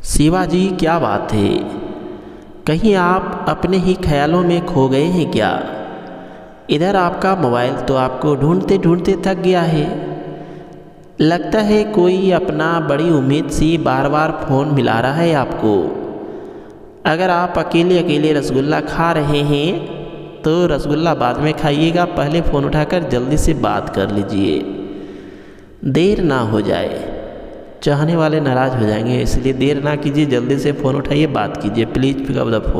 शिवाजी, क्या बात है? कहीं आप अपने ही ख्यालों में खो गए हैं क्या? इधर आपका मोबाइल तो आपको ढूंढते ढूंढते थक गया है। लगता है कोई अपना बड़ी उम्मीद से बार बार फ़ोन मिला रहा है आपको। अगर आप अकेले अकेले रसगुल्ला खा रहे हैं तो रसगुल्ला बाद में खाइएगा, पहले फ़ोन उठाकर जल्दी से बात कर लीजिए, देर ना हो जाए। चाहने वाले नाराज़ हो जाएंगे, इसलिए देर ना कीजिए, जल्दी से फ़ोन उठाइए, बात कीजिए। Please pick up the phone.